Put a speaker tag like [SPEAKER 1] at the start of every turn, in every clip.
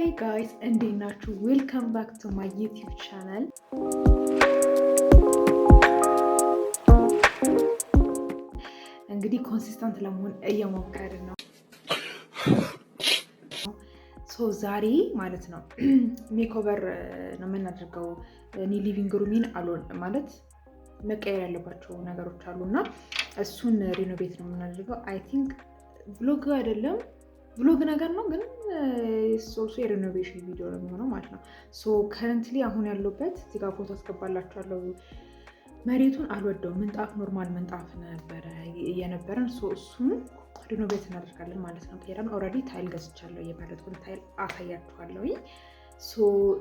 [SPEAKER 1] Hey guys, እንዴት ናችሁ? ዌልካም ባክ ቱ ማይ ዩቲዩብ ቻናል። እንግዲህ ኮንሲስተንት ለመሆን እየሞከርን ነው። ዛሬ ማለት ነው ሜክኦቨር ነው የምናደርገው። እኔ ሊቪንግ ሩሚን አልሆን ማለት መቀየር ያለባቸው ነገሮች አሉና እሱን ሪኖቬት ነው የምናደርገው። አይ ቲንክ ብሎግ አይደለም ብሎግ ነገር ነው ግን ሶልሶ የሪኖቬሽን ቪዲዮ ነው የሚሆነው ማለት ነው። ከረንትሊ አሁን ያለበት እዚህ ጋር ፎቶ አስገባላችኋለሁ። መሬቱን አልወደውም። ምንጣፍ ኖርማል ምንጣፍ ነበረ የነበረን። እሱን ሪኖቬት እናደርጋለን ማለት ነው። ቀይረን ኦልሬዲ ታይል ገዝቻለሁ። የመረጥኩን ታይል አሳያችኋለሁ።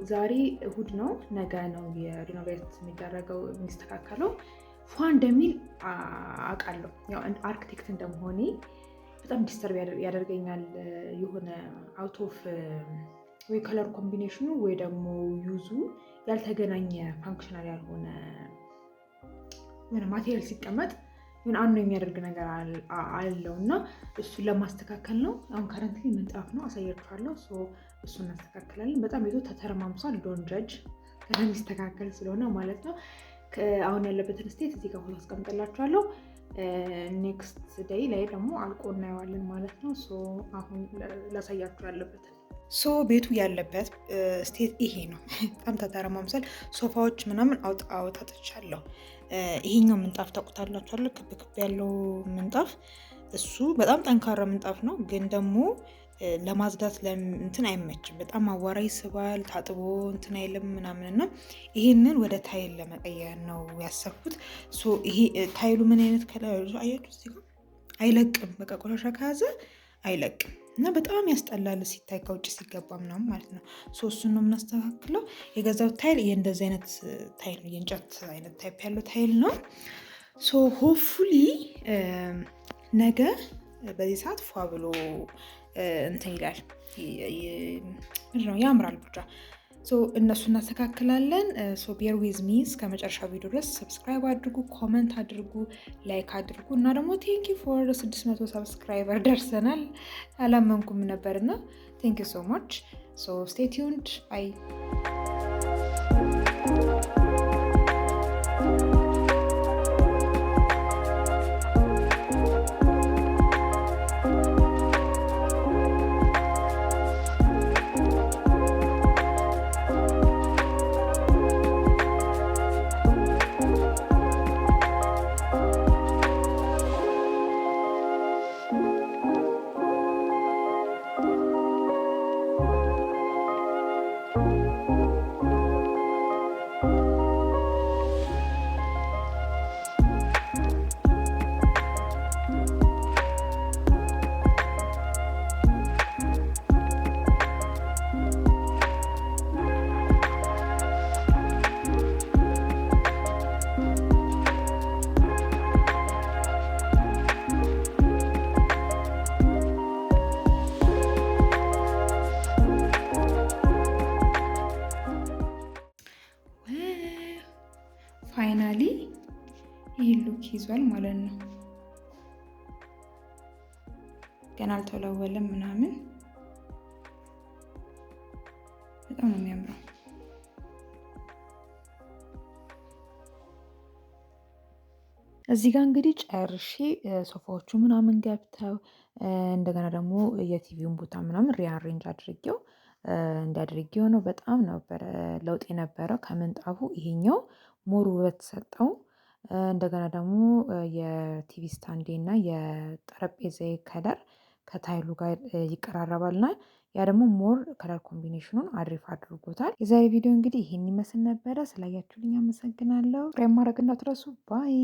[SPEAKER 1] ዛሬ እሁድ ነው፣ ነገ ነው የሪኖቬት የሚደረገው የሚስተካከለው። ፏ እንደሚል አውቃለሁ። ያው አርክቴክት እንደመሆኔ በጣም ዲስተርብ ያደርገኛል። የሆነ አውት ኦፍ ወይ ከለር ኮምቢኔሽኑ ወይ ደግሞ ዩዙ ያልተገናኘ ፋንክሽናል ያልሆነ ማቴሪያል ሲቀመጥ ምን አንዱ የሚያደርግ ነገር አለው እና እሱን ለማስተካከል ነው። አሁን ከረንትሊ ምንጣፍ ነው አሳያችኋለሁ። እሱን እናስተካክላለን። በጣም ቤቱ ተተረማምሷል። ዶን ጀጅ ገና የሚስተካከል ስለሆነ ማለት ነው። አሁን ያለበትን ስቴት እዚህ ጋር ፎቶ አስቀምጥላችኋለሁ። ኔክስት ዴይ ላይ ደግሞ አልቆ እናየዋለን ማለት ነው። አሁን ላሳያችሁ ያለበትን ቤቱ ያለበት ስቴት ይሄ ነው። በጣም ተተረማምሷል። ሶፋዎች ምናምን አውጣጥቻለሁ። ይሄኛው ምንጣፍ ታውቁታላችኋል፣ ክብ ክብ ያለው ምንጣፍ። እሱ በጣም ጠንካራ ምንጣፍ ነው፣ ግን ደግሞ ለማጽዳት እንትን አይመችም። በጣም አዋራ ይስባል። ታጥቦ እንትን አይልም ምናምን እና ይሄንን ወደ ታይል ለመቀየር ነው ያሰብኩት። ይሄ ታይሉ ምን አይነት ከለር አያችሁ? እዚህ ጋር አይለቅም። በቃ ቆሻሻ ከያዘ አይለቅም እና በጣም ያስጠላል ሲታይ ከውጭ ሲገባ ምናምን ማለት ነው። እሱን ነው የምናስተካክለው። የገዛው ታይል እንደዚህ አይነት ታይል ነው፣ የእንጨት አይነት ታይፕ ያለው ታይል ነው። ሆፕፉሊ ነገ በዚህ ሰዓት ፏ ብሎ እንትን ይላል፣ ያምራል ብቻ። እነሱ እናስተካክላለን። ቤር ዊዝ ሚ እስከ መጨረሻ ቪዲዮ ድረስ ሰብስክራይብ አድርጉ፣ ኮመንት አድርጉ፣ ላይክ አድርጉ እና ደግሞ ቴንኪ ፎር 600 ሰብስክራይበር ደርሰናል። አላመንኩም ነበርና ቴንኪ ሶ ማች። ስቴይ ቲዩንድ ባይ። ፋይናሊ ይህ ሉክ ይዟል ማለት ነው። ገና አልተወለወለም ምናምን፣ በጣም ነው የሚያምረው። እዚህ ጋር እንግዲህ ጨርሼ ሶፋዎቹ ምናምን ገብተው እንደገና ደግሞ የቲቪውን ቦታ ምናምን ሪአሬንጅ አድርጌው እንዳድርጌው ነው። በጣም ነበረ ለውጥ የነበረው ከምንጣፉ። ይሄኛው ሞር ውበት ሰጠው። እንደገና ደግሞ የቲቪ ስታንዴ እና የጠረጴዛ ከለር ከታይሉ ጋር ይቀራረባልና ያ ደግሞ ሞር ከለር ኮምቢኔሽኑን አሪፍ አድርጎታል። የዛሬ ቪዲዮ እንግዲህ ይሄን ይመስል ነበረ። ስላያችሁልኝ አመሰግናለሁ። ማድረግ እንዳትረሱ። ባይ